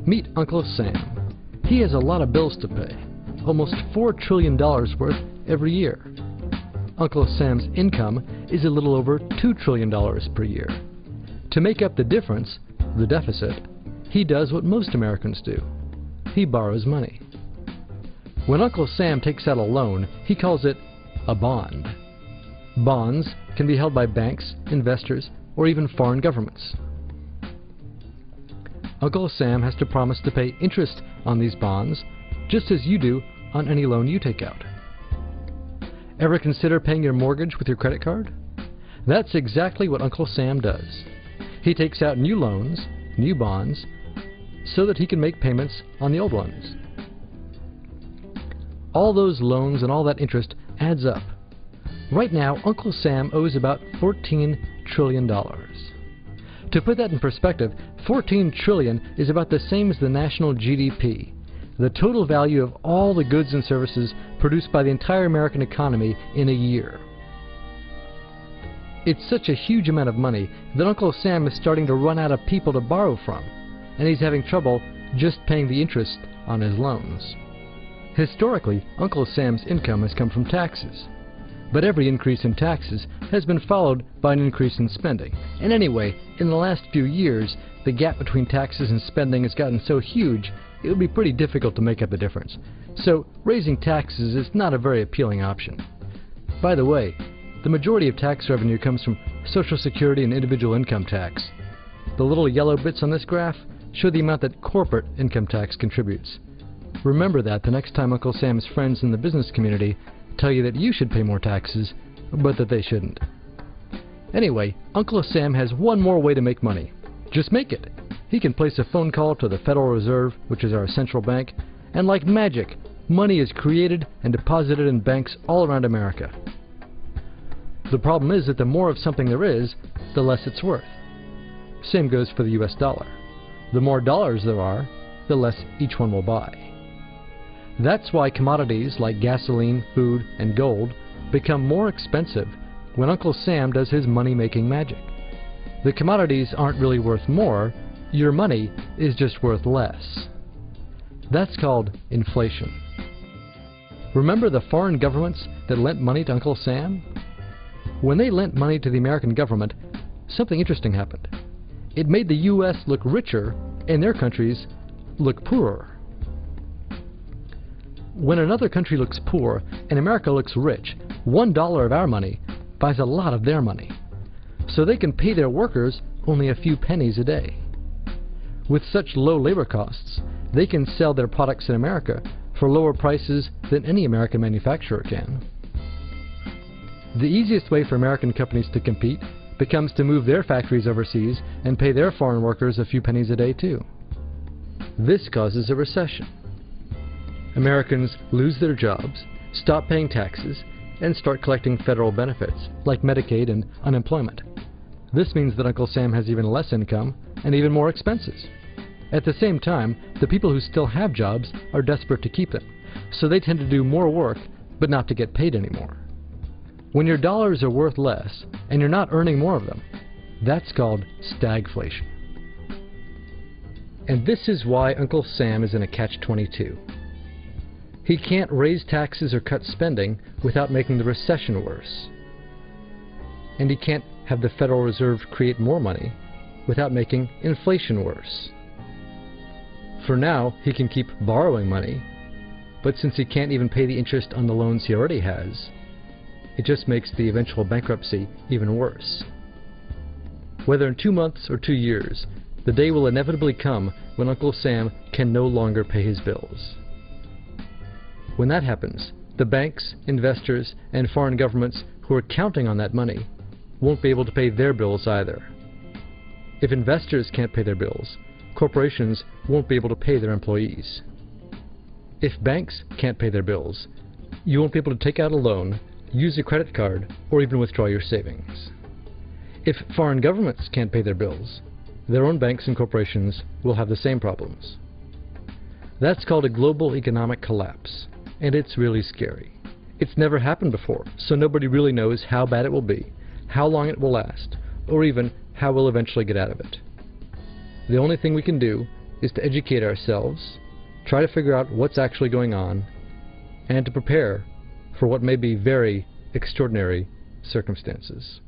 Meet Uncle Sam. He has a lot of bills to pay, almost $4 trillion worth every year. Uncle Sam's income is a little over $2 trillion per year. To make up the difference, the deficit, he does what most Americans do. He borrows money. When Uncle Sam takes out a loan, he calls it a bond. Bonds can be held by banks, investors, or even foreign governments. Uncle Sam has to promise to pay interest on these bonds, just as you do on any loan you take out. Ever consider paying your mortgage with your credit card? That's exactly what Uncle Sam does. He takes out new loans, new bonds, so that he can make payments on the old ones. All those loans and all that interest adds up. Right now, Uncle Sam owes about $14 trillion. To put that in perspective, 14 trillion is about the same as the national GDP, the total value of all the goods and services produced by the entire American economy in a year. It's such a huge amount of money that Uncle Sam is starting to run out of people to borrow from, and he's having trouble just paying the interest on his loans. Historically, Uncle Sam's income has come from taxes. But every increase in taxes has been followed by an increase in spending. And anyway, in the last few years, the gap between taxes and spending has gotten so huge, it would be pretty difficult to make up the difference. So raising taxes is not a very appealing option. By the way, the majority of tax revenue comes from Social Security and individual income tax. The little yellow bits on this graph show the amount that corporate income tax contributes. Remember that the next time Uncle Sam's friends in the business community tell you that you should pay more taxes, but that they shouldn't. Anyway, Uncle Sam has one more way to make money. Just make it. He can place a phone call to the Federal Reserve, which is our central bank, and like magic, money is created and deposited in banks all around America. The problem is that the more of something there is, the less it's worth. Same goes for the US dollar. The more dollars there are, the less each one will buy. That's why commodities like gasoline, food, and gold become more expensive when Uncle Sam does his money-making magic. The commodities aren't really worth more, your money is just worth less. That's called inflation. Remember the foreign governments that lent money to Uncle Sam? When they lent money to the American government, something interesting happened. It made the U.S. look richer and their countries look poorer. When another country looks poor and America looks rich, $1 of our money buys a lot of their money. So they can pay their workers only a few pennies a day. With such low labor costs, they can sell their products in America for lower prices than any American manufacturer can. The easiest way for American companies to compete becomes to move their factories overseas and pay their foreign workers a few pennies a day too. This causes a recession. Americans lose their jobs, stop paying taxes, and start collecting federal benefits, like Medicaid and unemployment. This means that Uncle Sam has even less income and even more expenses. At the same time, the people who still have jobs are desperate to keep them, so they tend to do more work, but not to get paid anymore. When your dollars are worth less, and you're not earning more of them, that's called stagflation. And this is why Uncle Sam is in a catch-22. He can't raise taxes or cut spending without making the recession worse. And he can't have the Federal Reserve create more money without making inflation worse. For now, he can keep borrowing money, but since he can't even pay the interest on the loans he already has, it just makes the eventual bankruptcy even worse. Whether in 2 months or 2 years, the day will inevitably come when Uncle Sam can no longer pay his bills. When that happens, the banks, investors, and foreign governments who are counting on that money won't be able to pay their bills either. If investors can't pay their bills, corporations won't be able to pay their employees. If banks can't pay their bills, you won't be able to take out a loan, use a credit card, or even withdraw your savings. If foreign governments can't pay their bills, their own banks and corporations will have the same problems. That's called a global economic collapse. And it's really scary. It's never happened before, so nobody really knows how bad it will be, how long it will last, or even how we'll eventually get out of it. The only thing we can do is to educate ourselves, try to figure out what's actually going on, and to prepare for what may be very extraordinary circumstances.